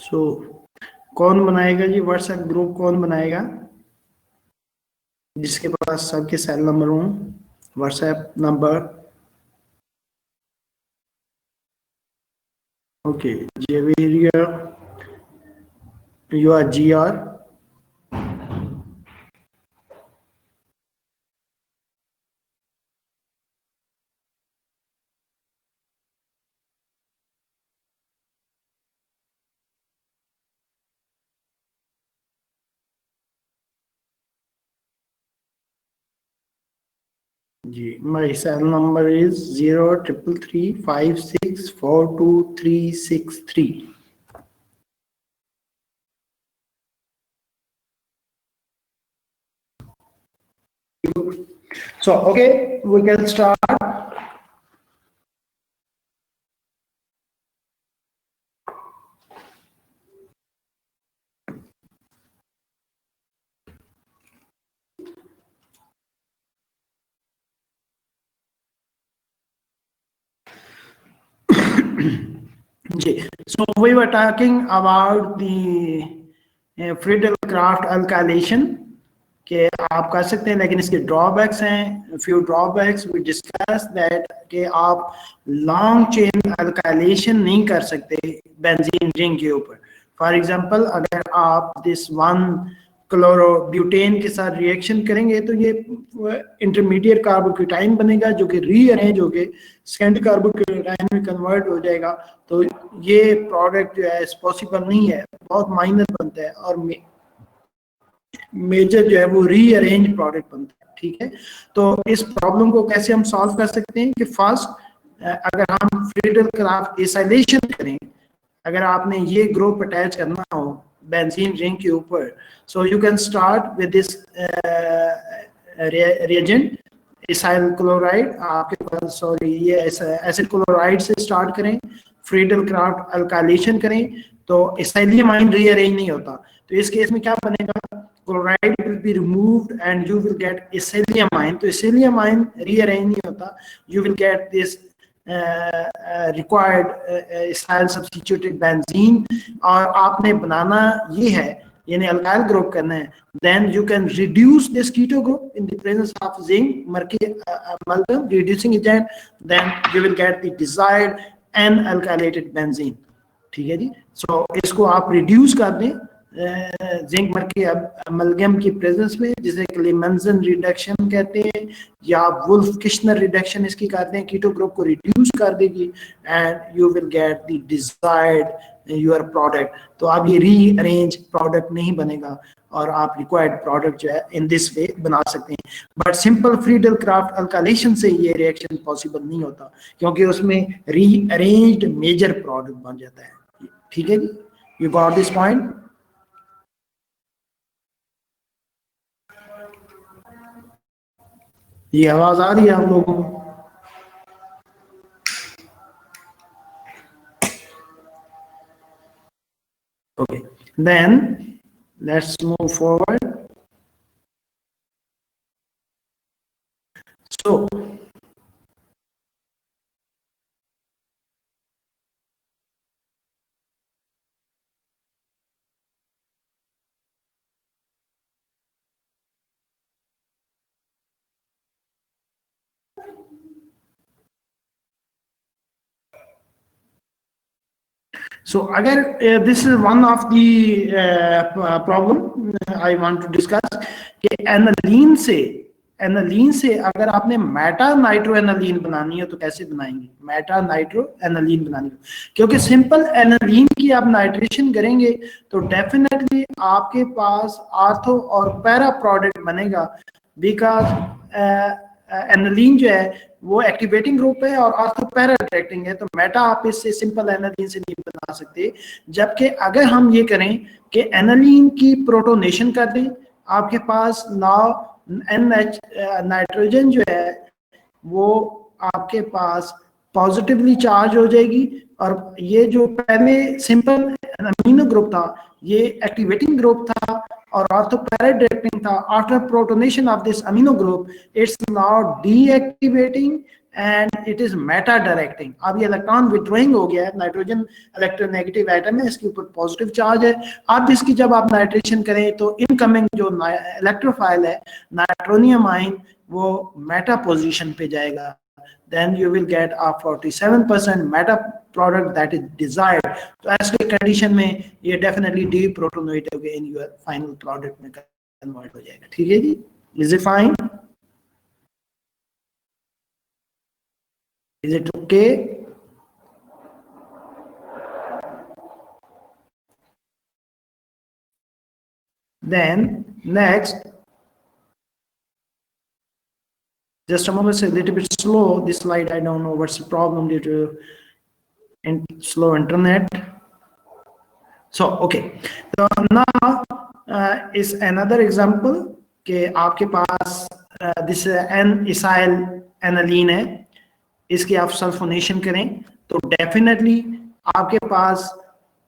सो कौन बनाएगा जी WhatsApp group, कौन बनाएगा जिसके पास सबके सेल नंबर हो, WhatsApp number? Okay, Xavier, you are जी आर। जी, my cell number is 03335642363। So okay, we can start. So we were talking about the Friedel-Crafts alkylation कि आप कर सकते हैं, लेकिन इसके ड्रॉबैक्स हैं। Few drawbacks we discuss that कि आप लॉन्ग चेन अल्काइलेशन नहीं कर सकते बेंजीन रिंग के ऊपर। फॉर एग्जांपल, अगर आप दिस वन क्लोरोब्यूटेन के साथ रिएक्शन करेंगे तो ये इंटरमीडिएट कार्बोक्यूटाइन बनेगा जो कि रीअरेंज होके सेकेंड कार्बोक्यूटाइन में कन्वर्ट हो जाएगा। तो ये प्रोडक्ट जो है पॉसिबल नहीं है, बहुत माइनर बनता है और मेजर जो है वो रीअरेंज प्रोडक्ट बनता है। ठीक है, तो इस प्रॉब्लम को कैसे हम सॉल्व कर सकते हैं कि फर्स्ट अगर हम फ्रीडल-क्राफ्ट एसाइलेशन करें, अगर आपने ये ग्रुप अटैच करना हो बेंजीन रिंग के ऊपर, so you can start with this reagent acyl chloride. आपके पास सॉरी ये एसिड क्लोराइड से स्टार्ट करें, फ्रीडल-क्राफ्ट अल्काइलेशन करें तो एसाइलियमाइन रीअरेंज नहीं होता। तो इस केस में क्या बनेगा, chloride will be removed and you will get acylamine. तो acylamine rearrange नहीं होता, you will get this required acyl substituted benzene। और आपने बनाना ये है, यानी अल्काइल ग्रुप करना है, then you can reduce this keto group in the presence of zinc Mercury amalgam reducing agent, then you will get the desired N-alkylated benzene। ठीक है जी, सो इसको आप रिड्यूस कर दें जिंक मर्क्यूरी अमलगम की प्रेजेंस में, जिसे क्लेमेंसन रिडक्शन कहते हैं या वुल्फ किश्नर रिडक्शन इसकी कहते हैं। कीटो ग्रुप को रिड्यूस कर देगी and you will get the desired your product. तो अब ये रीअरेंज प्रोडक्ट नहीं बनेगा और आप रिक्वायर्ड प्रोडक्ट जो है इन दिस वे बना सकते हैं। बट सिंपल फ्रीडल-क्राफ्ट अल्काइलेशन से ये रिएक्शन पॉसिबल नहीं होता क्योंकि उसमें रीअरेंज्ड मेजर प्रोडक्ट बन जाता है। ठीक है जी, यू गॉट दिस पॉइंट? ये आवाज आ रही है आप लोगों को? Okay, then let's move forward. So अगर this is one of the problem I want to discuss कि एनालीन से अगर आपने मेटा नाइट्रो एनालीन बनानी है तो कैसे बनाएंगे? मेटा नाइट्रो एनालीन बनानी हो, क्योंकि सिंपल एनालीन की आप नाइट्रेशन करेंगे तो डेफिनेटली आपके पास आर्थो और पैरा प्रोडक्ट बनेगा, बिकॉज एनालीन जो है वो एक्टिवेटिंग ग्रुप है और आर्थो पैरा अट्रैक्टिंग है। तो मेटा आप इससे सिंपल एनालीन से नहीं बना सकते। जबकि अगर हम ये करें कि एनालीन की प्रोटोनेशन कर दें, आपके पास नाउ NH नाइट्रोजन जो है वो आपके पास पॉजिटिवली चार्ज हो जाएगी और ये जो पहले सिंपल अमीनो ग्रुप था ये एक्टिवेटिंग ग्रुप था और ऑर्थो पैरा अट्रैक्टिंग था। After protonation of this amino group it's now deactivating and it is Meta directing. अब ये इलेक्ट्रॉन विड्रॉइंग हो गया है, नाइट्रोजन इलेक्ट्रोनेगेटिव एटम है, इसके ऊपर पॉजिटिव चार्ज है। अब इसकी जब आप नाइट्रेशन करें तो इनकमिंग जो इलेक्ट्रोफाइल है नाइट्रोनियम आयन वो मेटा पोजीशन पे जाएगा, then you will get a 47% meta product that is desired। तो ऐसे कंडीशन में ये definitely deprotonate in your final product में कन्वर्ट हो जाएगा। ठीक है जी, is it fine, is it okay? Then next, just a moment, it's a little bit slow this slide, I don't know what's the problem due to slow internet। So okay, so now is another example कि आपके पास this N इसाइल aniline है, इसकी आप sulphonation करें तो definitely आपके पास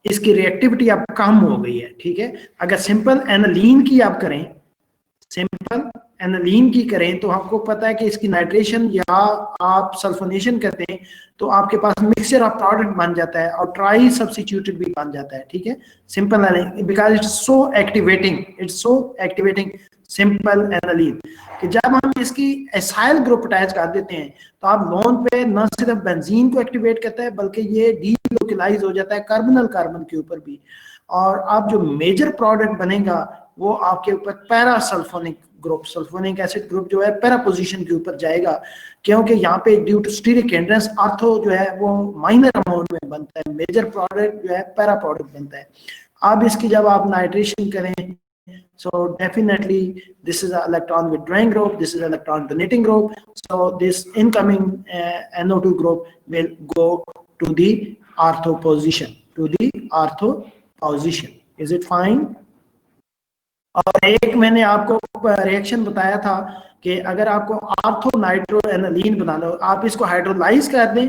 इसकी reactivity अब कम हो गई है। ठीक है, अगर सिंपल एनालीन की आप करें, सिंपल एनालीन की करें तो आपको पता है कि इसकी नाइट्रेशन या आप सल्फोनेशन करते हैं तो आपके पास मिक्सचर ऑफ प्रोडक्ट बन जाता है और ट्राई सब्स्टिट्यूटेड भी बन जाता है। ठीक है, simple aniline because it's so activating, it's so activating simple aniline कि जब हम इसकी एसाइल ग्रुप अटैच कर देते हैं तो आप लोन पे न सिर्फ बेंजीन को एक्टिवेट करता है बल्कि ये डीलोकलाइज हो जाता है कार्बोनल कार्बन के ऊपर भी, और अब जो मेजर प्रोडक्ट बनेगा वो आपके ऊपर para sulphonic group, sulphonic acid group जो है पैरा पोजीशन के ऊपर जाएगा, क्योंकि यहाँ पे due to steric hindrance ortho जो है वो माइनर अमाउंट में बनता है, मेजर प्रोडक्ट जो है पैरा प्रोडक्ट बनता है। अब इसकी जब आप नाइट्रेशन करें so definitely this is an electron withdrawing group, this is an electron donating group, so this incoming NO2 group will go to the ortho position, to the ortho position। is it fine? और एक मैंने आपको reaction बताया था कि अगर आपको ortho nitro aniline बनाना हो, आप इसको हाइड्रोलाइज कर दें,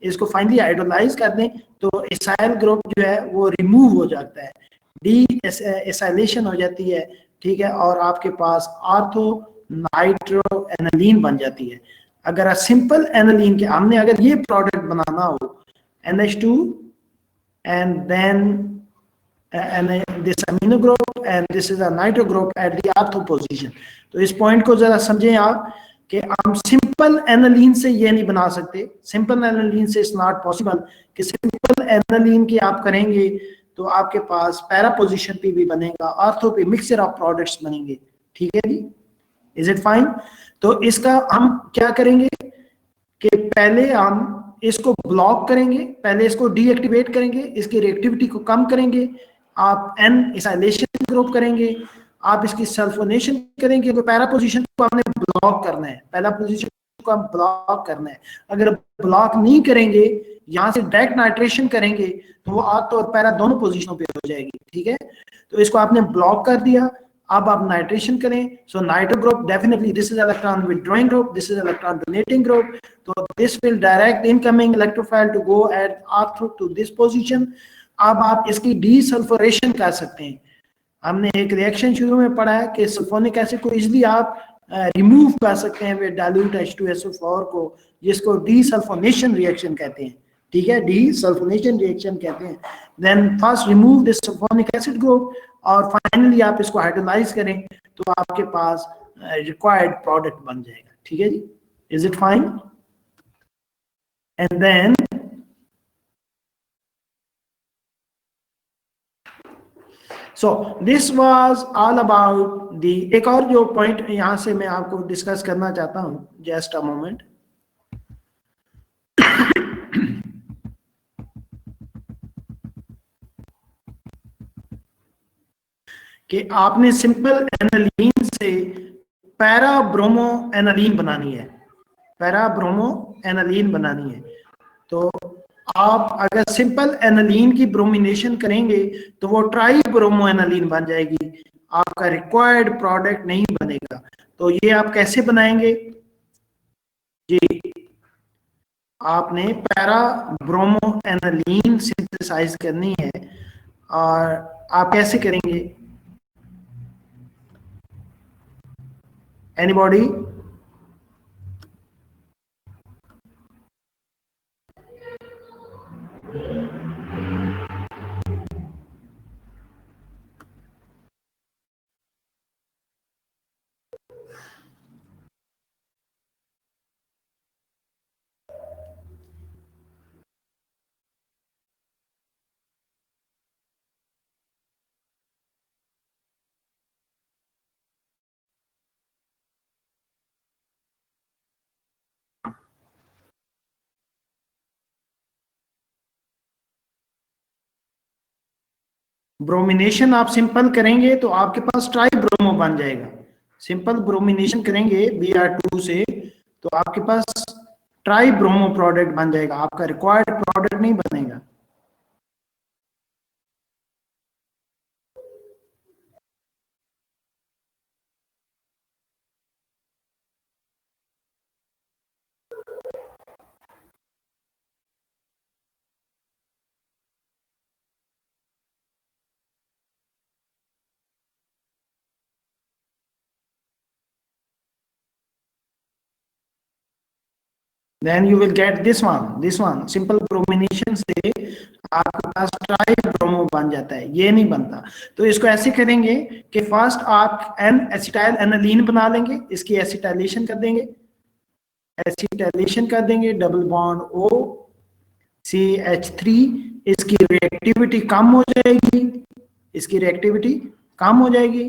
इसको फाइनली हाइड्रोलाइज कर दें तो इसाइल ग्रुप जो है वो रिमूव हो जाता है, डी एसाइलेशन हो जाती है। ठीक है, और आपके पास आर्थो नाइट्रो एनालीन बन जाती है। अगर सिंपल एनालीन के हमने अगर ये प्रोडक्ट बनाना हो NH2 and then and this amino group and this is a nitro group at the ortho position, तो इस पॉइंट को जरा समझें आप कि हम सिंपल एनालीन से ये नहीं बना सकते, सिंपल एनालीन से इट्स नॉट पॉसिबल कि सिंपल एनालीन की आप करेंगे तो आपके पास पैरा पोजीशन पे भी बनेगा, आर्थो पे मिक्सचर ऑफ प्रोडक्ट्स बनेंगे। ठीक है जी, इज इट फाइन? तो इसका हम क्या करेंगे कि पहले हम इसको ब्लॉक करेंगे, पहले इसको डीएक्टिवेट करेंगे, इसकी रिएक्टिविटी को कम करेंगे, आप एन इसाइलेशन ग्रुप करेंगे, आप इसकी सल्फोनेशन करेंगे, तो पैरा पोजीशन को हमने ब्लॉक करना है, पहला पोजीशन को हम ब्लॉक करना है। अगर ब्लॉक नहीं करेंगे, यहाँ से डायरेक्ट नाइट्रेशन करेंगे तो वो आर्थो और पैरा दोनों पोजीशनों पे हो जाएगी। ठीक है, तो इसको आपने ब्लॉक कर दिया, अब आप नाइट्रेशन करें। So nitro group definitely this is electron withdrawing group, this is electron donating group, तो this will direct incoming electrophile to go at ortho to this position. अब आप इसकी डीसल्फोरेशन कर सकते हैं। हमने एक रिएक्शन शुरू में पढ़ा है कि सल्फोनिक एसिड को इजीली आप रिमूव कर सकते हैं विद डाइल्यूट H2SO4 को, जिसको डीसल्फोनेशन रिएक्शन कहते हैं। ठीक है, डीसल्फोनेशन रिएक्शन कहते हैं। Then first remove this sulfonic acid group और फाइनली आप इसको हाइड्रोलाइज करें तो आपके पास रिक्वायर्ड प्रोडक्ट बन जाएगा। ठीक है जी, is it fine? And then so this was all about the. एक और जो पॉइंट यहां से मैं आपको डिस्कस करना चाहता हूं, जस्ट अ मोमेंट। कि आपने सिंपल एनालीन से पैरा ब्रोमो एनालीन बनानी है, पैरा ब्रोमो एनालीन बनानी है। तो आप अगर सिंपल एनालीन की ब्रोमिनेशन करेंगे तो वो ट्राई ब्रोमो एनालीन बन जाएगी, आपका रिक्वायर्ड प्रोडक्ट नहीं बनेगा। तो ये आप कैसे बनाएंगे जी? आपने पैरा ब्रोमो एनालीन सिंथेसाइज करनी है, और आप कैसे करेंगे? एनीबॉडी? ब्रोमिनेशन आप सिंपल करेंगे तो आपके पास ट्राई ब्रोमो बन जाएगा। सिंपल ब्रोमिनेशन करेंगे Br2 से तो आपके पास ट्राई ब्रोमो प्रोडक्ट बन जाएगा, आपका रिक्वायर्ड प्रोडक्ट नहीं बनेगा। Then you will get this one simple bromination से आपके पास ट्राई ब्रोमो बन जाता है, ये नहीं बनता। तो इसको ऐसे करेंगे कि फर्स्ट आप एन एसिटाइल एनालीन बना लेंगे, इसकी एसिटाइलेशन कर देंगे, डबल बॉन्ड O CH3, इसकी रिएक्टिविटी कम हो जाएगी,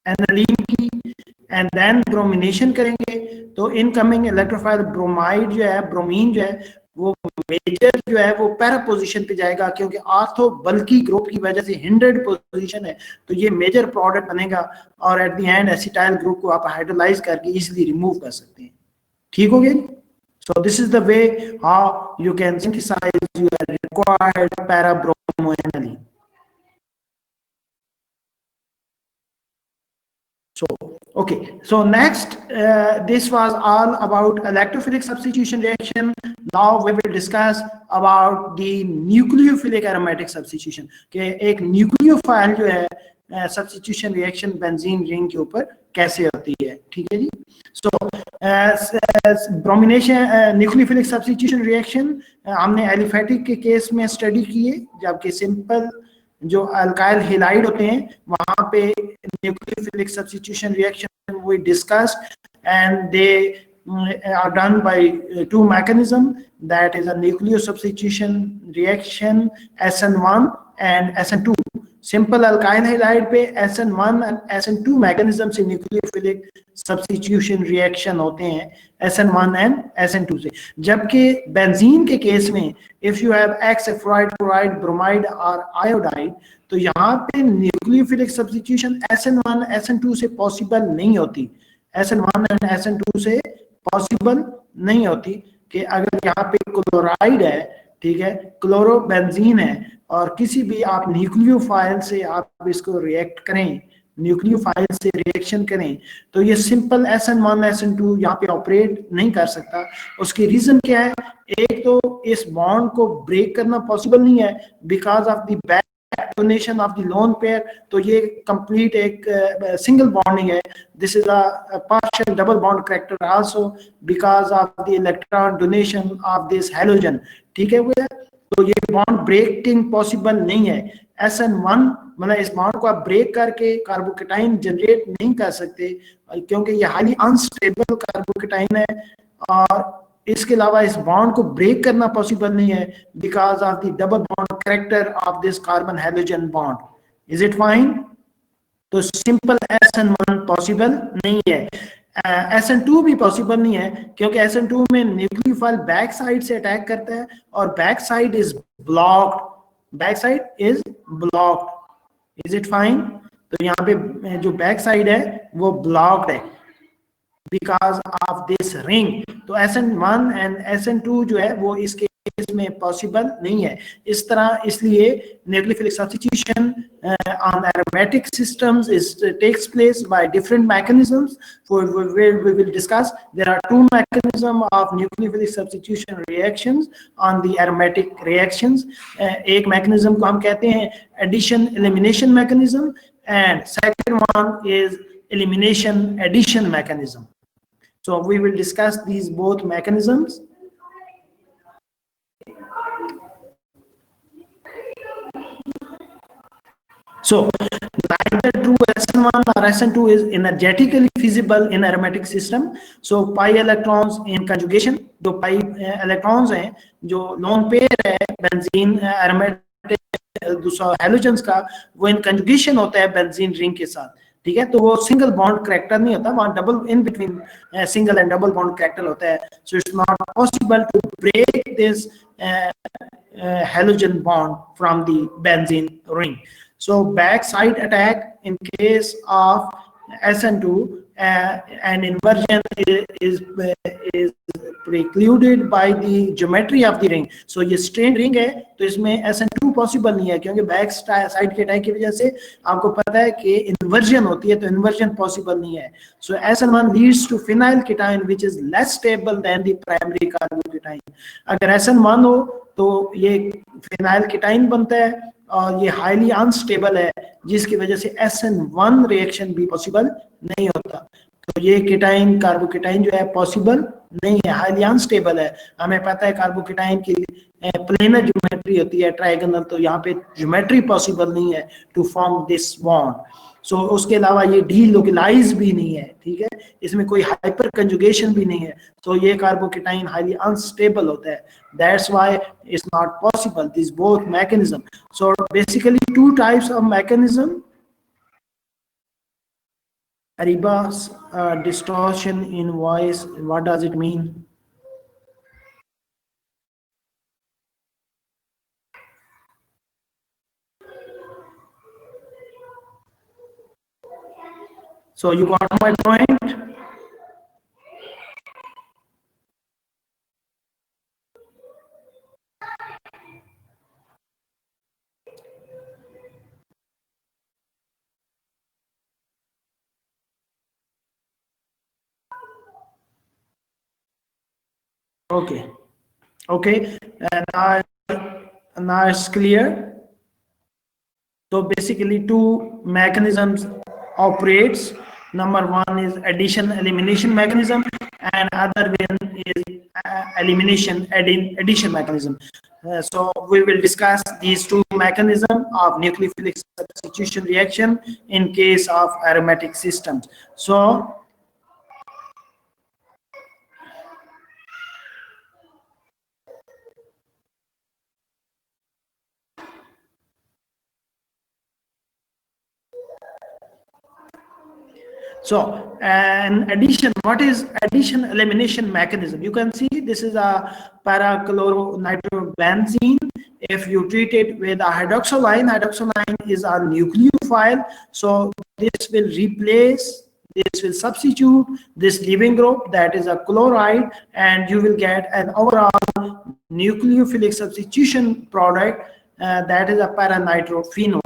एनालीन की, एंड देन ब्रोमिनेशन करेंगे तो इनकमिंग इलेक्ट्रोफाइल ब्रोमाइड जो है, ब्रोमीन जो है, वो मेजर जो है वो पैरा पोजीशन पे जाएगा, क्योंकि आर्थो बल्कि ग्रुप की वजह से हिंड्रेड पोजीशन है, तो ये मेजर प्रोडक्ट बनेगा और at the end acetyl group को आप हाइड्रोलाइज करके इजीली रिमूव कर सकते हैं। ठीक हो गया? So this is the way how you can synthesize your required para-bromoaniline. So, okay. So next, this was all about electrophilic substitution reaction. Now we will discuss about the nucleophilic aromatic substitution. कि एक nucleophile जो है substitution reaction benzene ring के ऊपर कैसे होती है। ठीक है जी? So bromination nucleophilic substitution reaction हमने एलिफेटिक के केस में स्टडी की है, जबकि सिंपल जो अल्काइल हेलाइड होते हैं वहां पे nucleophilic substitution reaction we discussed, and they are done by two mechanisms, that is a nucleosubstitution reaction SN1 and SN2। Simple alkyl halide पे SN1 और SN2 मैकेनिज्म से न्यूक्लियोफिलिक सब्स्टिट्यूशन रिएक्शन होते हैं, SN1 and SN2 से। जबकि benzene के case में if you have x fluoride, chloride, bromide और आयोडाइड, तो यहाँ पे न्यूक्लियोफिलिक सब्स्टिट्यूशन SN1 SN2 से पॉसिबल नहीं होती, SN1 एंड SN2 से पॉसिबल नहीं होती। कि अगर यहाँ पे क्लोराइड है, ठीक है, क्लोरोबेंजीन है, और किसी भी आप न्यूक्लियोफाइल से आप इसको रिएक्ट करें, न्यूक्लियोफाइल से रिएक्शन करें, तो ये सिंपल SN1 SN2 यहाँ पे ऑपरेट नहीं कर सकता। उसकी रीजन क्या है? एक तो इस बॉन्ड को ब्रेक करना पॉसिबल नहीं है because of the back donation of the lone pair, तो ये कंप्लीट एक सिंगल बॉन्डिंग है। This is a partial double bond character also because of the electron donation of this halogen. ठीक है भैया? तो ये बॉन्ड ब्रेकिंग पॉसिबल नहीं है। SN1 मतलब इस बॉन्ड को आप ब्रेक करके कार्बोकेटाइन जनरेट नहीं कर सकते, क्योंकि ये हाईली अनस्टेबल कार्बोकेटाइन है, और इसके अलावा इस बॉन्ड को ब्रेक करना पॉसिबल नहीं है because of the double bond character of this carbon halogen bond. Is it fine? तो सिंपल SN1 पॉसिबल नहीं है, SN2 भी पॉसिबल नहीं है, क्योंकि SN2 में न्यूक्लियोफाइल बैक साइड से अटैक करता है और back side is blocked. Is it fine? तो यहाँ पे जो बैक साइड है वो ब्लॉक्ड है बिकॉज ऑफ दिस रिंग। तो SN1 एंड SN2 जो है वो इसके में पॉसिबल नहीं है। इस तरह इसलिए nucleophilic substitution on aromatic systems takes place by different mechanisms, where we will discuss. There are two mechanisms of nucleophilic substitution reactions on the aromatic reactions. एक mechanism को हम कहते हैं addition elimination mechanism, and second one is elimination addition mechanism. So we will discuss these both mechanisms. So neither true SN1 or SN2 is energetically feasible in aromatic system. So pi electrons in conjugation, जो pi electrons हैं जो lone pair है benzene aromatic दूसरा halogens का, वो in conjugation होता है benzene ring के साथ। ठीक है? तो वो सिंगल बॉन्ड कैरेक्टर नहीं होता, वहाँ double in between single and double bond character होता है। So it's not possible to break this halogen bond from the benzene ring. So backside attack in case of SN2, and inversion is precluded by the geometry of the ring. So ये strained ring है तो इसमें SN2 possible नहीं है, क्योंकि back side के attack की वजह से आपको पता है कि inversion होती है, तो inversion possible नहीं है. So SN1 leads to phenylketone which is less stable than the primary carboketone. अगर SN1 हो तो ये phenylketone बनता है और ये हाईली अनस्टेबल है, जिसकी वजह से SN1 रिएक्शन भी पॉसिबल नहीं होता. तो ये केटाइन कार्बोकेटाइन जो है पॉसिबल नहीं है, हाईली अनस्टेबल है. हमें पता है कार्बोकेटाइन की प्लेनर ज्योमेट्री होती है, ट्रायगोनल, तो यहाँ पे ज्योमेट्री पॉसिबल नहीं है टू फॉर्म दिस बॉन्ड. सो उसके अलावा ये डी लोकलाइज भी नहीं है, ठीक है, इसमें कोई हाइपर कंजुगेशन भी नहीं है, तो ये कार्बोकेटाइन हाईली अनस्टेबल होता है. That's why it's not possible this both mechanism. So basically two types of mechanism. Ariba's distortion in voice, what does it mean? So you got my point? Okay, okay, now it's clear. So basically two mechanisms operates. Number one is addition elimination mechanism, and other one is elimination addition mechanism. So we will discuss these two mechanisms of nucleophilic substitution reaction in case of aromatic systems. So an addition, what is addition elimination mechanism? You can see this is a parachloronitrobenzene. If you treat it with a hydroxyline, hydroxyline is a nucleophile, so this will replace, this will substitute this leaving group, that is a chloride, and you will get an overall nucleophilic substitution product, that is a paranitrophenol.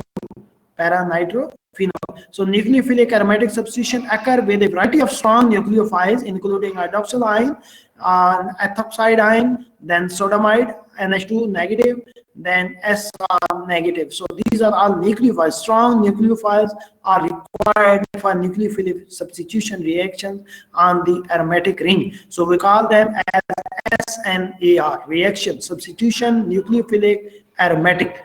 So nucleophilic aromatic substitution occur with a variety of strong nucleophiles, including hydroxyline, ethoxyidine, then sodamide, NH2 negative, then SR negative. So these are all nucleophiles. Strong nucleophiles are required for nucleophilic substitution reactions on the aromatic ring. So we call them as SNAR, reaction, substitution, nucleophilic, aromatic.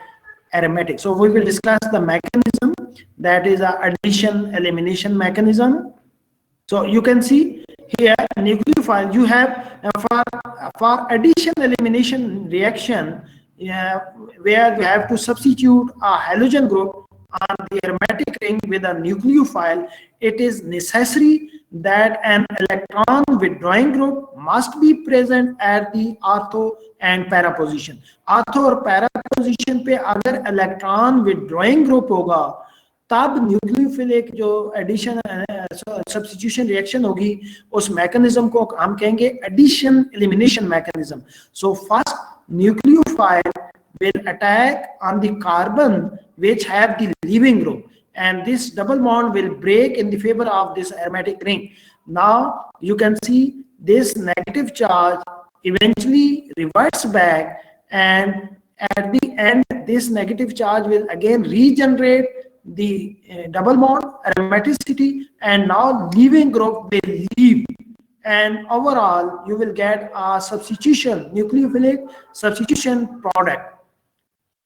So we will discuss the mechanism, that is a addition elimination mechanism. So you can see here nucleophile you have for addition elimination reaction, where we have to substitute a halogen group on the aromatic ring with a nucleophile. It is necessary that an electron withdrawing group must be present at the ortho and para position. Ortho और para position पे अगर electron withdrawing group होगा, तब nucleophilic जो addition substitution reaction होगी, उस mechanism को हम कहेंगे addition elimination mechanism. So first nucleophile will attack on the carbon which have the leaving group, and this double bond will break in the favor of this aromatic ring. Now you can see this negative charge eventually reverts back, and at the end this negative charge will again regenerate the double bond aromaticity, and now leaving group will leave, and overall you will get a substitution nucleophilic substitution product.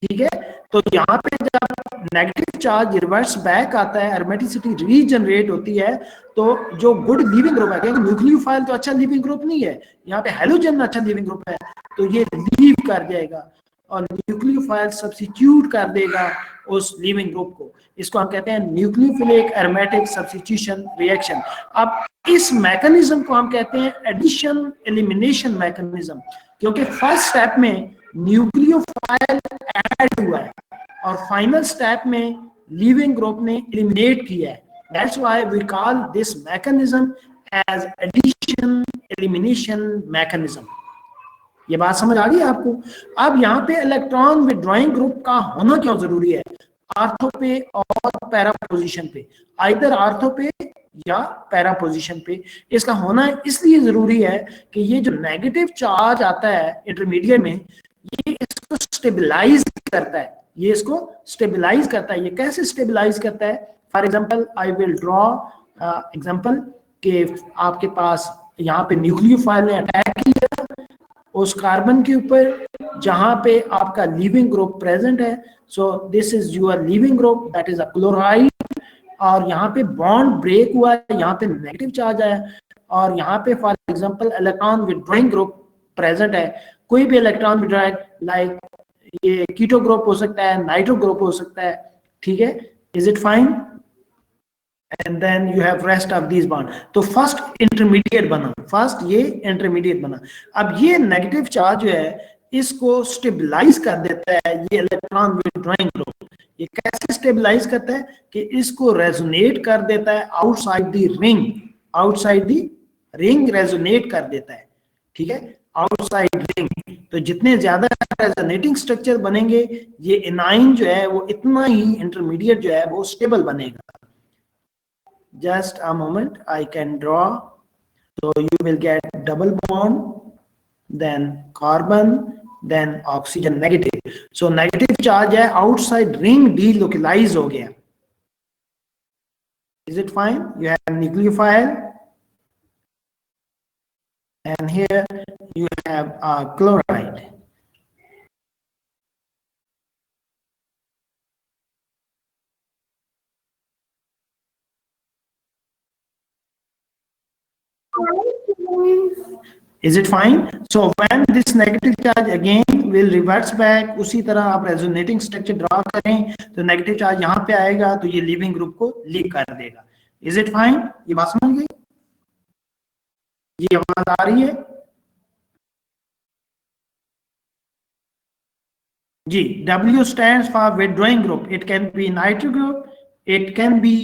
ठीक है, तो यहाँ पे जब negative charge reverse back आता है, aromaticity regenerate होती है, तो जो गुड लिविंग ग्रुप है, क्योंकि न्यूक्लियोफाइल तो अच्छा लिविंग ग्रुप नहीं है, यहाँ पे हेलोजन अच्छा लिविंग ग्रुप है, तो ये लीव कर जाएगा और न्यूक्लियोफाइल सब्स्टिट्यूट कर देगा उस लिविंग ग्रुप को. इसको हम कहते हैं न्यूक्लियोफिलिक एरोमेटिक सब्स्टिट्यूशन रिएक्शन. अब इस मैकेनिज्म को हम कहते हैं एडिशन एलिमिनेशन मैकेनिज्म, क्योंकि फर्स्ट स्टेप में न्यूक्लियोफाइल ऐड हुआ है और फाइनल स्टेप में लिविंग ग्रुप ने एलिमिनेट किया है। That's why we call this mechanism as addition elimination mechanism. ये बात समझ आ गई आपको? अब यहाँ पे इलेक्ट्रॉन विड्रॉइंग ग्रुप का होना क्यों जरूरी है? आर्थो पे और पैरा पोजीशन पे, आइदर आर्थो पे या पैरा पोजीशन पे इसका होना इसलिए जरूरी है कि ये जो नेगेटिव चार्ज आता है इंटरमीडिएट में, ये इसको स्टेबलाइज करता है। ये इसको स्टेबलाइज करता है। ये कैसे स्टेबलाइज करता है? For example I will draw example कि आपके पास यहाँ पे न्यूक्लियोफाइल ने अटैक किया उस कार्बन के ऊपर जहां पे आपका लिविंग ग्रुप प्रेजेंट है। So this is your leaving group, that is a chloride, और यहाँ पे बॉन्ड ब्रेक हुआ है, यहाँ पे नेगेटिव चार्ज आया, और यहाँ पे for example electron withdrawing group present है। कोई भी इलेक्ट्रॉन विड्रॉइंग, लाइक ये कीटो ग्रुप हो सकता है, नाइट्रो ग्रुप हो सकता है, ठीक है? Is it fine? And then you have rest of this bond. तो फर्स्ट इंटरमीडिएट बना, फर्स्ट ये इंटरमीडिएट बना। अब ये नेगेटिव चार्ज जो है इसको स्टेबलाइज कर देता है ये इलेक्ट्रॉन विड्रॉइंग ग्रुप। ये कैसे स्टेबलाइज करता है कि इसको रेजोनेट कर देता है outside the ring, outside the ring resonate कर देता है, ठीक है? Outside ring. तो जितने ज्यादा रेजोनेटिंग स्ट्रक्चर बनेंगे ये एनाइन जो है वो इतना ही इंटरमीडिएट जो है वो स्टेबल बनेगा। Just a moment, I can draw. So you will get double bond, then carbon, then oxygen negative. So negative charge है outside ring delocalize हो गया. Is it fine? You have nucleophile, and here you have a chloride. Is it fine? So when this negative charge again will reverse back, उसी तरह आप resonating structure draw करें तो negative charge यहाँ पे आएगा तो ये living group को लीक कर देगा। Is it fine? ये बात समझ गई? ये आवाज आ रही है जी? W stands for withdrawing group. It can be nitro group, it can be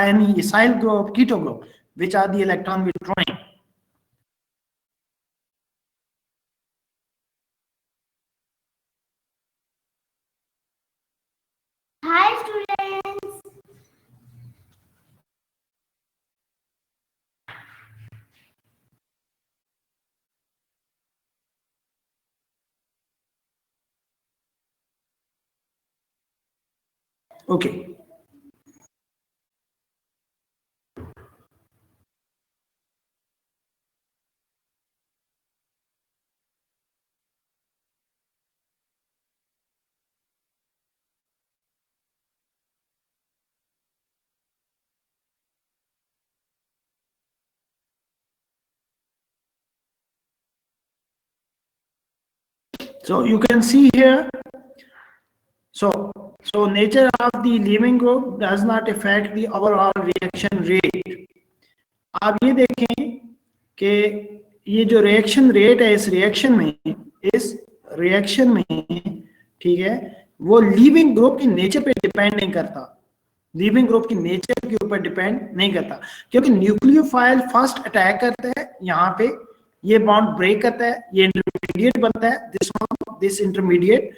any ethyl group, keto group, which are the electron withdrawing. Hi students. Okay. So you can see here, so nature of the living group does not affect the overall reaction rate. आप ये देखें कि ये जो reaction rate है इस reaction में, ठीक है, वो लिविंग ग्रुप की नेचर पे डिपेंड नहीं करता, लिविंग ग्रुप की नेचर के ऊपर डिपेंड नहीं करता, क्योंकि न्यूक्लियोफाइल फर्स्ट अटैक करता है, यहाँ पे ये बॉन्ड ब्रेक करता है, ये इंटरमीडिएट बनता है, दिस इंटरमीडिएट,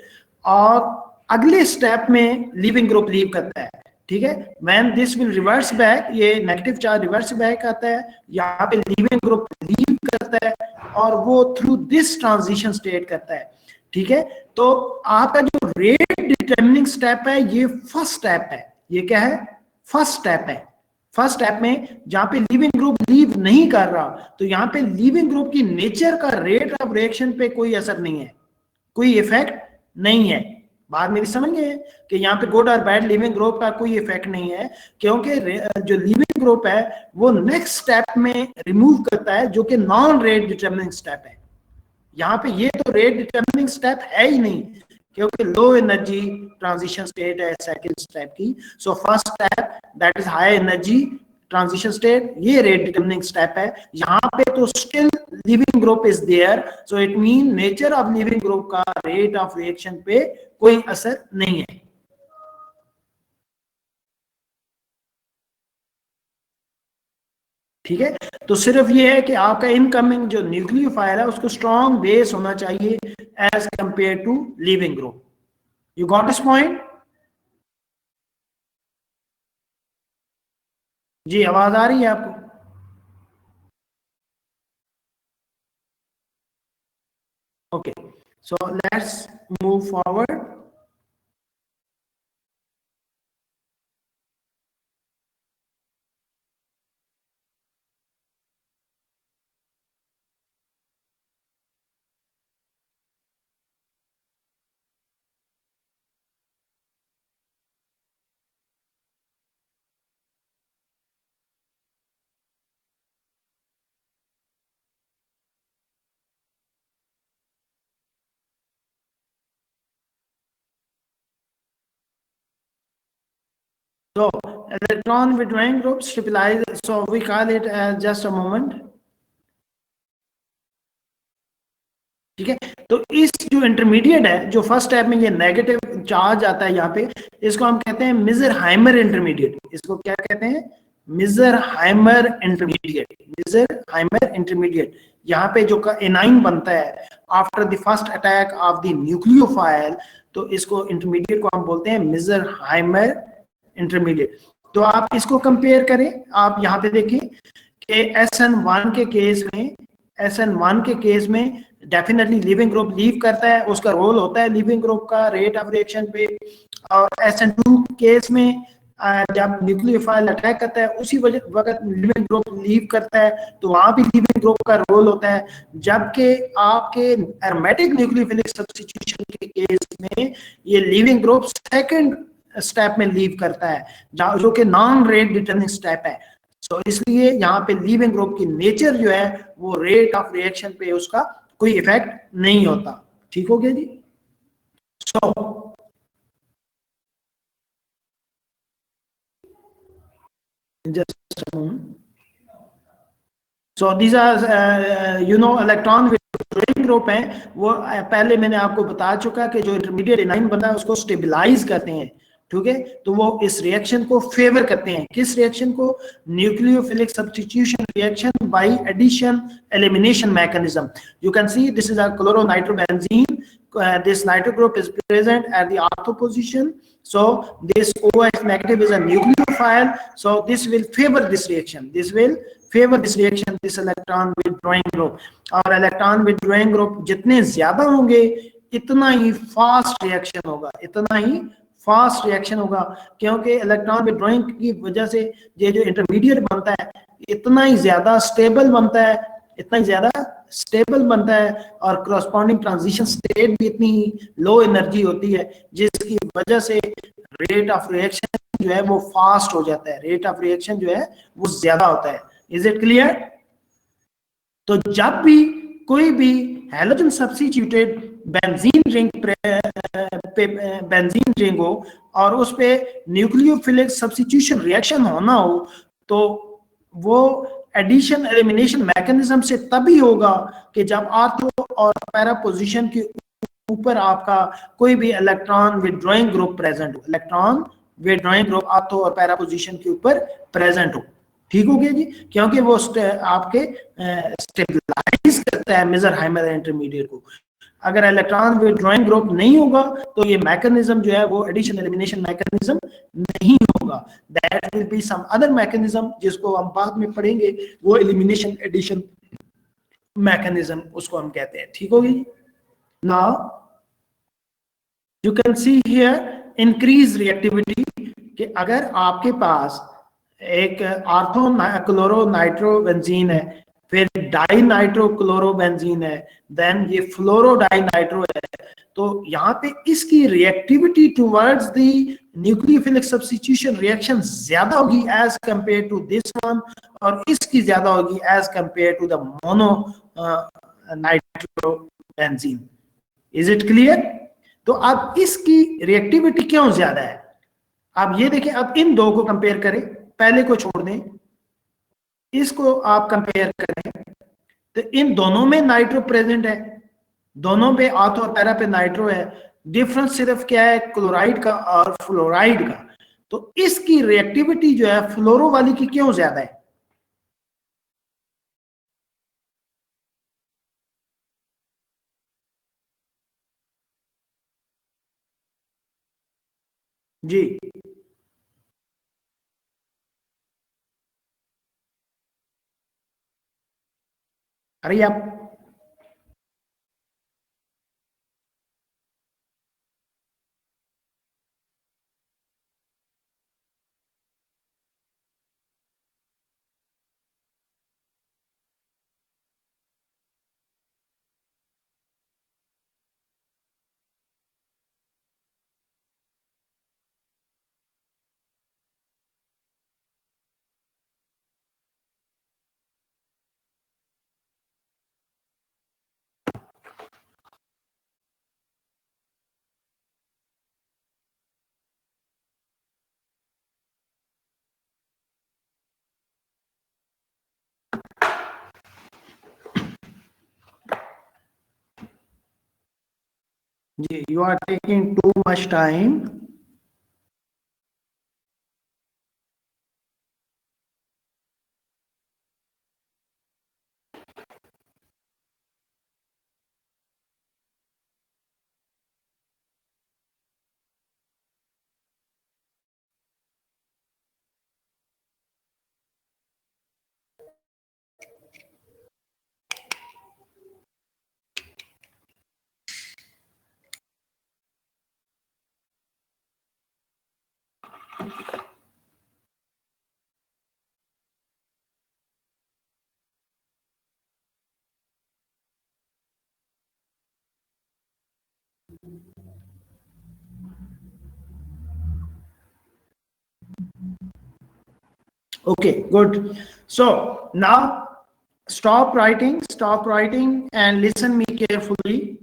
और अगले स्टेप में लिविंग ग्रुप लीव करता है, ठीक है? When this will reverse back, ये नेगेटिव चार्ज रिवर्स बैक आता है, यहाँ पे लिविंग ग्रुप लीव करता है और वो थ्रू दिस ट्रांजिशन स्टेट करता है, ठीक है? तो आपका जो रेट डिटरमिनिंग स्टेप है ये फर्स्ट स्टेप है। ये क्या है? फर्स्ट स्टेप है। फर्स्ट स्टेप में जहां पे लिविंग ग्रुप लीव नहीं कर रहा, तो यहाँ पे लिविंग ग्रुप की नेचर का रेट ऑफ रिएक्शन पे कोई असर नहीं है, कोई इफेक्ट नहीं है। बात मेरी समझ गए कि यहाँ पे गुड और बैड लिविंग ग्रुप का कोई इफेक्ट नहीं है, क्योंकि जो लिविंग ग्रुप है वो नेक्स्ट स्टेप में रिमूव करता है, जो कि नॉन रेट डिटरमिनिंग स्टेप है। यहाँ पे ये तो रेट डिटरमिनिंग स्टेप है ही नहीं, क्योंकि लो एनर्जी ट्रांजिशन स्टेट है सेकंड स्टेप की। So first step that is high energy transition state, ये रेट डिटरमिनिंग स्टेप है। यहाँ पे तो still leaving group is there, so it mean nature of leaving group का रेट ऑफ रिएक्शन पे कोई असर नहीं है। ठीक है, तो सिर्फ ये है कि आपका इनकमिंग जो न्यूक्लियोफाइल है उसको स्ट्रॉन्ग बेस होना चाहिए as compare to leaving group. You got this point? जी आवाज आ रही है आपको? Okay, so let's move forward. So electron withdrawing group stabilize, so we call it as just a moment. ठीक है, तो इस जो इंटरमीडिएट है, जो फर्स्ट स्टेप में ये नेगेटिव चार्ज आता है यहाँ पे, इसको हम कहते हैं मिजर-हाइमर इंटरमीडिएट। इसको क्या कहते हैं? मिजर-हाइमर इंटरमीडिएट। मिजर-हाइमर इंटरमीडिएट यहाँ पे जो एनाइन बनता है after the first attack of the nucleophile, तो इसको इंटरमीडिएट को हम बोलते हैं मिजर-हाइमर इंटरमीडिएट। तो आप इसको कंपेयर करें, आप यहाँ पे देखिए कि SN1 के केस में, SN1 के केस में डेफिनेटली लिविंग ग्रुप लीव करता है, उसका रोल होता है लिविंग ग्रुप का रेट ऑफ रिएक्शन पे। और SN2 केस में जब न्यूक्लियोफाइल अटैक करता है उसी वक्त लिविंग ग्रुप लीव करता है, तो वहां भी लिविंग ग्रुप का रोल होता है। जबकि आपके एरोमेटिक न्यूक्लियोफिलिक सब्स्टिट्यूशन के केस में ये लिविंग ग्रुप सेकंड स्टेप में लीव करता है, जो कि नॉन रेट डिटरमिनिंग स्टेप है। सो इसलिए यहाँ पे लिविंग ग्रुप की नेचर जो है वो रेट ऑफ रिएक्शन पे उसका कोई इफेक्ट नहीं होता। ठीक हो गया जी? सो just a moment. So these are electron withdrawing group हैं, वो पहले मैंने आपको बता चुका कि जो इंटरमीडिएट एनाइन बनता है उसको स्टेबलाइज करते हैं। ठीक है, तो वो इस रिएक्शन को फेवर करते हैं। किस रिएक्शन को? Nucleophilic substitution reaction by addition elimination mechanism. You can see this is a chloronitrobenzene, this nitro group is present at the ortho position, so this OH negative is a nucleophile, so this will favor this reaction, this electron withdrawing group। और electron withdrawing group जितने ज्यादा होंगे इतना ही fast reaction होगा, इतना ही fast reaction होगा, क्योंकि electron withdrawing की वजह से ये जो इंटरमीडिएट बनता है इतना ही ज्यादा स्टेबल बनता है, इतना ही ज्यादा स्टेबल बनता है, और करस्पॉन्डिंग ट्रांजिशन स्टेट भी इतनी लो एनर्जी होती है, जिसकी वजह से रेट ऑफ रिएक्शन जो है वो फास्ट हो जाता है, रेट ऑफ रिएक्शन जो है वो ज्यादा होता है। Is it clear? तो जब भी कोई भी हैलोजन सब्स्टिट्यूटेड बेंजीन रिंग हो और उस पे न्यूक्लियोफिलिक सब्स्टिट्यूशन रिएक्शन होना हो, तो वो एडिशन एलिमिनेशन मैकेनिज्म से तभी होगा कि जब ऑर्थो और पैरा पोजीशन के ऊपर आपका कोई भी इलेक्ट्रॉन विथड्रॉइंग ग्रुप प्रेजेंट हो, इलेक्ट्रॉन विथड्रॉइंग ग्रुप ऑर्थो और पैरा पोजीशन के ऊपर प्रेजेंट हो। ठीक हो गया जी? क्योंकि वो आपके स्टेबलाइज करता है मेसनहाइमर इंटरमीडिएट को। अगर इलेक्ट्रॉन विथड्रॉइंग ग्रुप नहीं होगा तो ये मैकेनिज्म जो है वो एडिशन एलिमिनेशन मैकेनिज्म नहीं होगा। That will be some other mechanism जिसको हम बाद में पढ़ेंगे, वो एलिमिनेशन एडिशन मैकेनिज्म उसको हम कहते हैं। ठीक होगी? Now you can see here increase reactivity, कि अगर आपके पास एक ऑर्थो क्लोरो नाइट्रोबेंजीन है, फिर डाई नाइट्रो क्लोरोबेंजीन है, देन ये फ्लोरो डाई नाइट्रो है, तो यहाँ पे इसकी reactivity towards the nucleophilic substitution reaction ज्यादा होगी as compare to this one, और इसकी ज्यादा होगी as compare to the mono nitrobenzene. Is it clear? तो अब इसकी रिएक्टिविटी क्यों ज्यादा है? आप ये देखें, अब इन दो को कंपेयर करें, पहले को छोड़ दें, इसको आप कंपेयर करें, तो इन दोनों में नाइट्रो प्रेजेंट है, दोनों पे ऑर्थो और पैरा पे नाइट्रो है। डिफरेंस सिर्फ क्या है? क्लोराइड का और फ्लोराइड का। तो इसकी रिएक्टिविटी जो है फ्लोरो वाली की क्यों ज्यादा है? जी, अरे आप जी, you are taking too much time. Okay, good. So now stop writing and listen me carefully.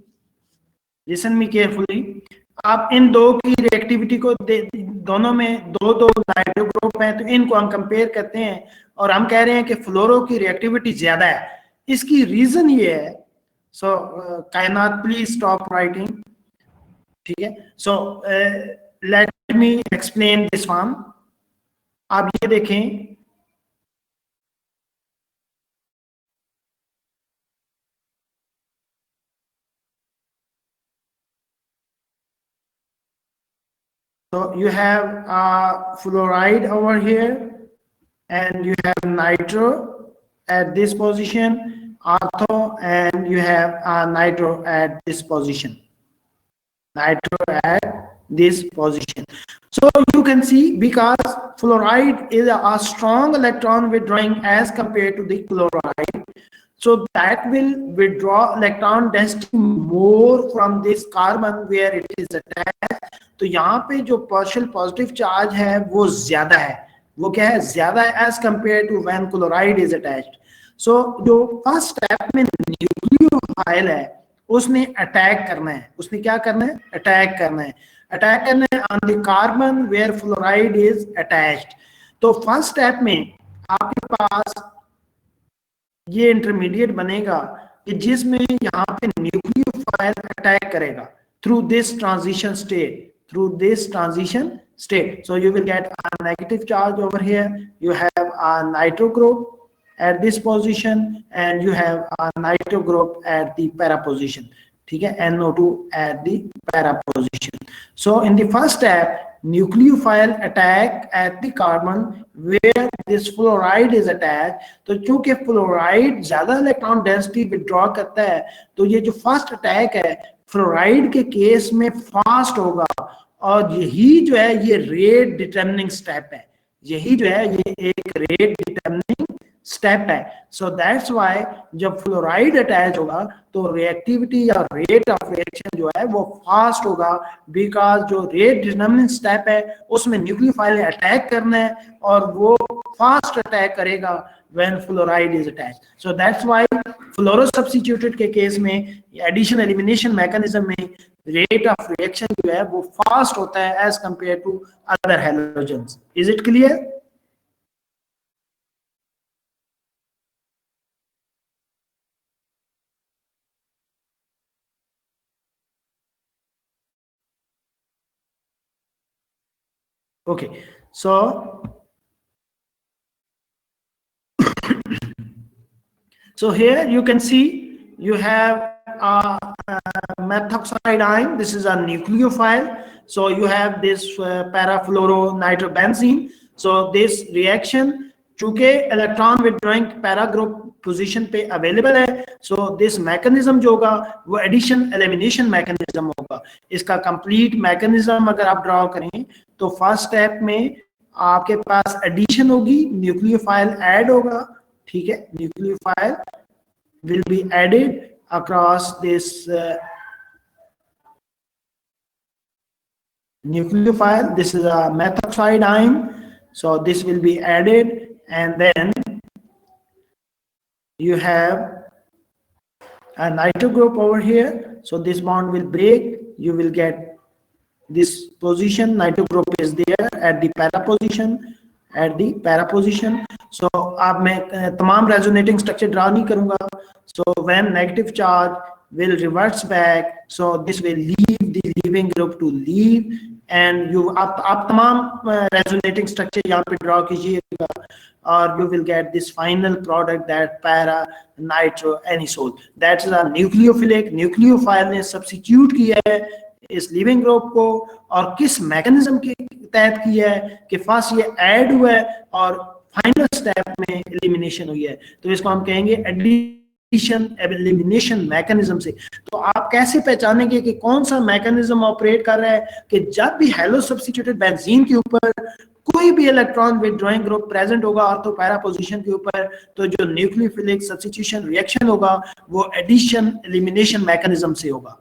Listen me carefully. आप इन दो की रिएक्टिविटी को दोनों में दो दो नाइट्रो ग्रुप हैं, तो इनको हम कंपेयर करते हैं और हम कह रहे हैं कि फ्लोरो की रिएक्टिविटी ज्यादा है. इसकी रीजन ये है. सो कायनात प्लीज स्टॉप राइटिंग. ठीक है. So let me explain this one. आप ये देखें, so you have fluoride over here and you have nitro at this position, ortho, and you have nitro at this position. Nitro at this position. So you can see, because fluoride is a strong electron withdrawing as compared to the chloride, so that will withdraw electron density more from this carbon where it is attached. तो यहाँ पे जो partial positive charge है वो ज्यादा है. वो क्या है? ज्यादा है as compared to when chloride is attached. So जो first step में न्यूक्लियोफाइल है उसने अटैक करना है. उसने क्या करना है? अटैक करना है. अटैक करना है on the carbon where fluoride is attached. तो फर्स्ट स्टेप में आपके पास ये इंटरमीडिएट बनेगा कि जिसमें यहाँ पे न्यूक्लियोफाइल अटैक करेगा through this transition state. Through this transition state, so you will get a negative charge over here. You have a nitro group at this position and you have a nitro group at the para position. ठीक है, NO2 at the para position. So in the first step, nucleophile attack at the carbon where this fluoride is attached. तो चूंकि fluoride ज्यादा electron density withdraw करता है, तो ये जो फर्स्ट अटैक है फ्लोराइड के केस में फास्ट होगा और यही जो है ये रेट डिटरमिनिंग स्टेप है. यही जो है ये एक रेट डिटरमिनिंग स्टेप है. सो दैट्स व्हाई जब फ्लोराइड अटैच होगा तो रिएक्टिविटी या रेट ऑफ रिएक्शन जो है वो फास्ट होगा, बिकॉज जो रेट डिटरमिनिंग स्टेप है उसमें न्यूक्लियोफाइल ने अटैक करना है और वो फास्ट अटैक करेगा when fluoride is attached. So that's why fluoro substituted के केस में एडिशन एलिमिनेशन मैकेनिज्म में रेट ऑफ रिएक्शन जो है वो फास्ट होता है as compared to other halogens. Is it clear? Okay, so here you can see you have methoxide ion. This is a nucleophile. So you have this parafluoronitrobenzene. So this reaction, चूंकि electron withdrawing para group position पे available है, so this mechanism जो होगा वो addition elimination mechanism होगा. इसका complete mechanism अगर आप ड्रॉ करें तो फर्स्ट स्टेप में आपके पास एडिशन होगी, न्यूक्लियोफाइल ऐड होगा. ठीक है, nucleophile will be added across this nucleophile. This is a methoxide ion, so this will be added, and then you have a nitro group over here. So this bond will break, you will get this position. Nitro group is there at the para position, so अब मैं तमाम resonating structure draw नहीं करूंगा. So when negative charge will reverse back, so this will leave the leaving group to leave, and you आप तमाम resonating structure यहाँ पे draw कीजिएगा और you will get this final product, that para nitro anisole. That is a nucleophilic. Nucleophile ने substitute किया है इस लिविंग ग्रुप को, और किस मैकेनिज्म के तहत किया है कि फर्स्ट ये ऐड हुआ है और फाइनल स्टेप में एलिमिनेशन हुई है. तो इसको हम कहेंगे एडिशन एलिमिनेशन मैकेनिज्म से. तो आप कैसे पहचानेंगे कि कौन सा मैकेनिज्म ऑपरेट कर रहा है? कि जब भी हेलो सब्स्टिट्यूटेड बेंजीन के ऊपर कोई भी इलेक्ट्रॉन विदड्रॉइंग ग्रुप प्रेजेंट होगा ऑर्थो पैरा पोजीशन के ऊपर, तो जो न्यूक्लियोफिलिक सब्स्टिट्यूशन रिएक्शन होगा वो एडिशन एलिमिनेशन मैकेनिज्म से होगा.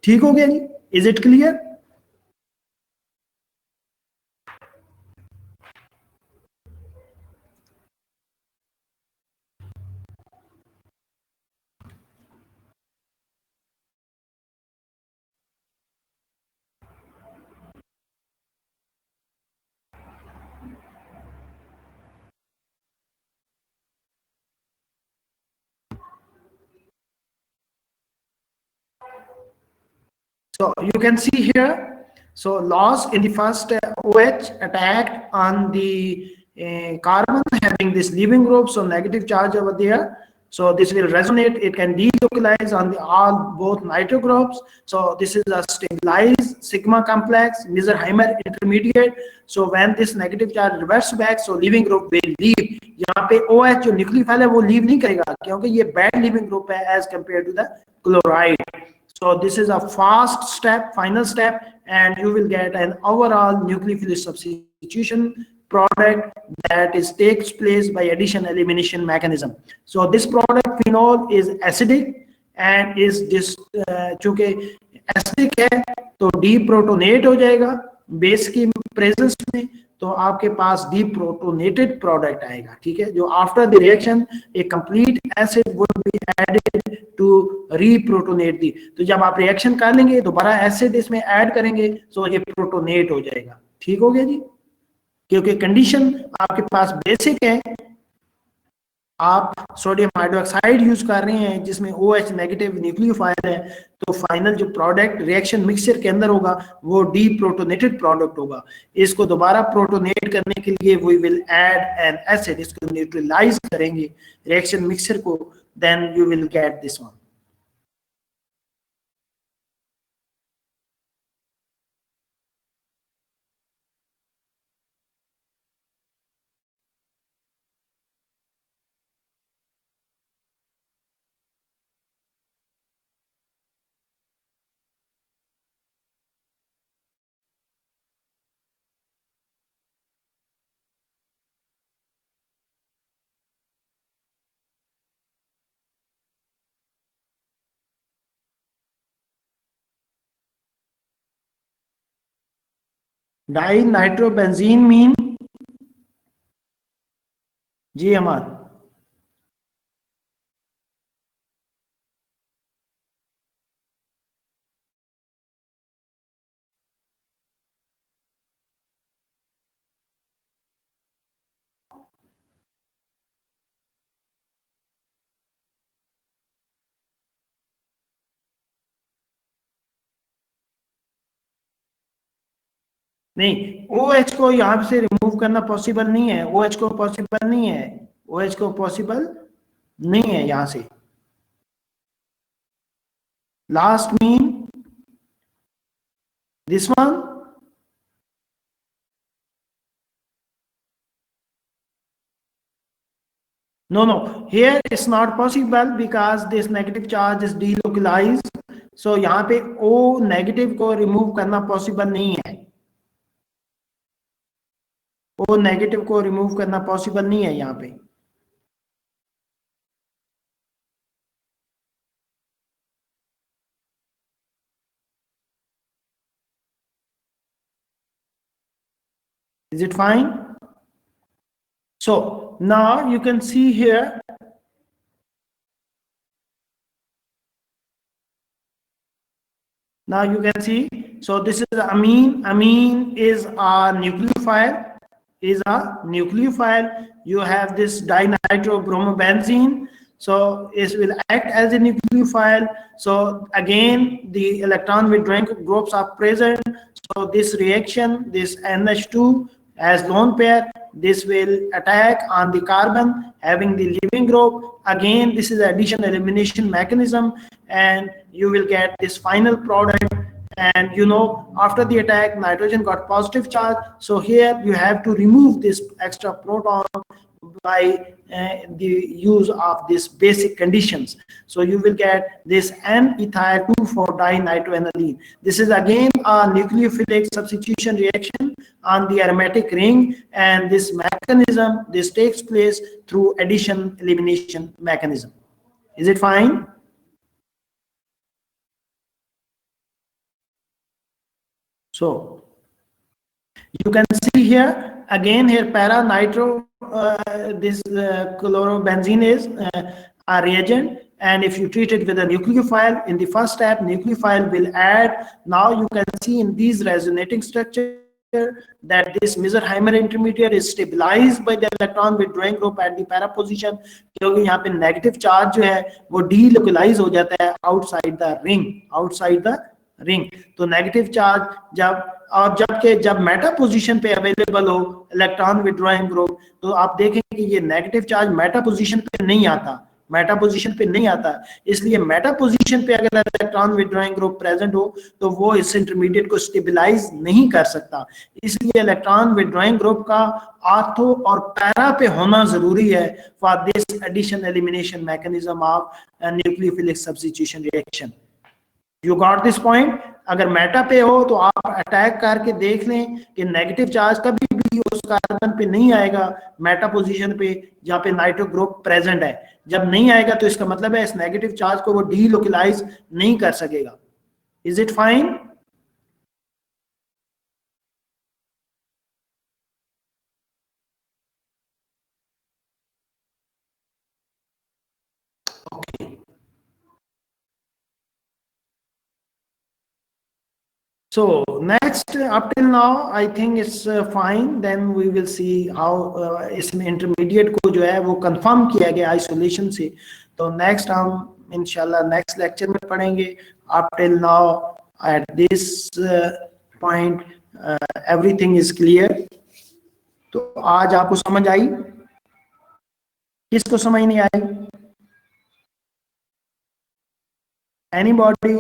ठीक हो गया जी? Is it clear? So you can see here, so loss in the first OH attacked on the carbon having this leaving group, so negative charge over there. So this will resonate, it can delocalize on the both nitro groups. So this is a stabilized sigma complex, Mizerheimer intermediate. So when this negative charge reverse back, so leaving group will leave. यहाँ पे OH जो nucleophile है वो leave नहीं करेगा क्योंकि ये bad leaving group है as compared to the chloride. So this is a fast step, final step, and you will get an overall nucleophilic substitution product that takes place by addition elimination mechanism. So this product phenol is acidic and is this चूंकि acidic है तो deprotonate हो जाएगा base की presence में, तो आपके पास deprotonated product आएगा. ठीक है, जो after the reaction a complete acid would be added to reprotonate the. तो जब आप रिएक्शन कर लेंगे दोबारा एसिड इसमें ऐड करेंगे तो ये प्रोटोनेट हो जाएगा. ठीक हो गया जी? क्योंकि कंडीशन आपके पास बेसिक है, आप सोडियम हाइड्रोक्साइड यूज कर रहे हैं जिसमें OH नेगेटिव न्यूक्लियोफाइल है, तो फाइनल जो प्रोडक्ट रिएक्शन मिक्सचर के अंदर होगा वो डीप्रोटोनेटेड प्रोडक्ट होगा. इसको दोबारा प्रोटोनेट करने के लिए we will add an acid, इसको न्यूट्रलाइज करेंगे रिएक्शन मिक्सचर को, then you will get this one. Dinitrobenzene mean जी अमान. नहीं, OH को यहाँ से रिमूव करना पॉसिबल नहीं है. OH को पॉसिबल नहीं है, OH को पॉसिबल नहीं है यहाँ से. last mean, this one. No, here it's not possible because this negative charge is delocalized. So यहाँ पे O नेगेटिव को रिमूव करना पॉसिबल नहीं है, O नेगेटिव को रिमूव करना पॉसिबल नहीं है यहाँ पे. Is it fine? So now you can see here, now you can see, so this is amine. Amine is a nucleophile, you have this dinitrobromobenzene, so it will act as a nucleophile. So again the electron withdrawing groups are present, so this reaction, this NH2 as lone pair, this will attack on the carbon having the leaving group. Again this is addition elimination mechanism, and you will get this final product. And you know, after the attack nitrogen got positive charge, so here you have to remove this extra proton by the use of this basic conditions. So you will get this N-ethyl 2,4-dinitroaniline. This is again a nucleophilic substitution reaction on the aromatic ring, and this mechanism, this takes place through addition elimination mechanism. Is it fine? So you can see here again, here para nitro, this chlorobenzene is a reagent, and if you treat it with a nucleophile, in the first step nucleophile will add. Now you can see in these resonating structure that this Meserheimer intermediate is stabilized by the electron withdrawing group at the para position, क्योंकि यहाँ पे negative charge जो है वो delocalize हो जाता है outside the ring. तो नेगेटिव चार्ज जब मेटा पोजीशन पे अवेलेबल हो इलेक्ट्रॉन विड्रॉइंग ग्रुप, तो आप देखेंगे कि ये नेगेटिव चार्ज मेटा पोजीशन पे नहीं आता, इसलिए मेटा पोजीशन पे अगर इलेक्ट्रॉन विड्रॉइंग ग्रुप प्रेजेंट हो तो वो इस इंटरमीडिएट को स्टेबलाइज नहीं कर सकता. इसलिए इलेक्ट्रॉन विड्रॉइंग ग्रुप का ऑर्थो और पैरा पे होना जरूरी है for this addition elimination mechanism of nucleophilic substitution reaction. You got this point? अगर मेटा पे हो तो आप अटैक करके देख लें कि नेगेटिव चार्ज कभी भी उस कार्बन पे नहीं आएगा मेटा पोजीशन पे जहां पे नाइट्रो ग्रुप प्रेजेंट है. जब नहीं आएगा तो इसका मतलब है इस नेगेटिव चार्ज को वो डीलोकलाइज नहीं कर सकेगा. Is it fine? So next, up till now I think it's fine. Then we will see how इसमें intermediate को जो है वो confirm किया गया isolation से. तो next हम इंशाल्लाह next lecture में पढ़ेंगे. Up till now at this point everything is clear. तो आज आपको समझ आई? किसको समझ नहीं आई? Anybody?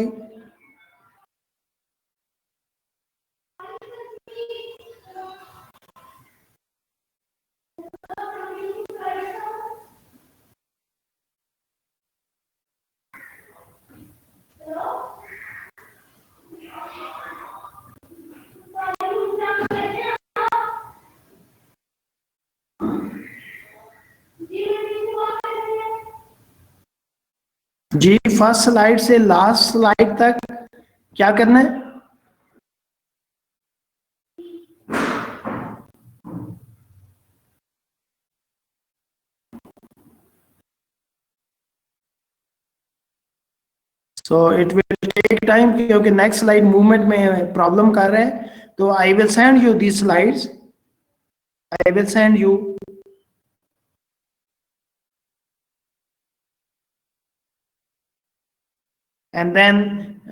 जी फर्स्ट स्लाइड से लास्ट स्लाइड तक क्या करना है? So it will take time क्योंकि नेक्स्ट स्लाइड मूवमेंट में प्रॉब्लम कर रहे हैं. तो I will send you these slides. I will send you. And then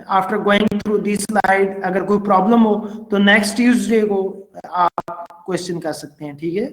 after going through this slide, अगर कोई प्रॉब्लम हो तो नेक्स्ट ट्यूसडे को आप क्वेश्चन कर सकते हैं. ठीक है.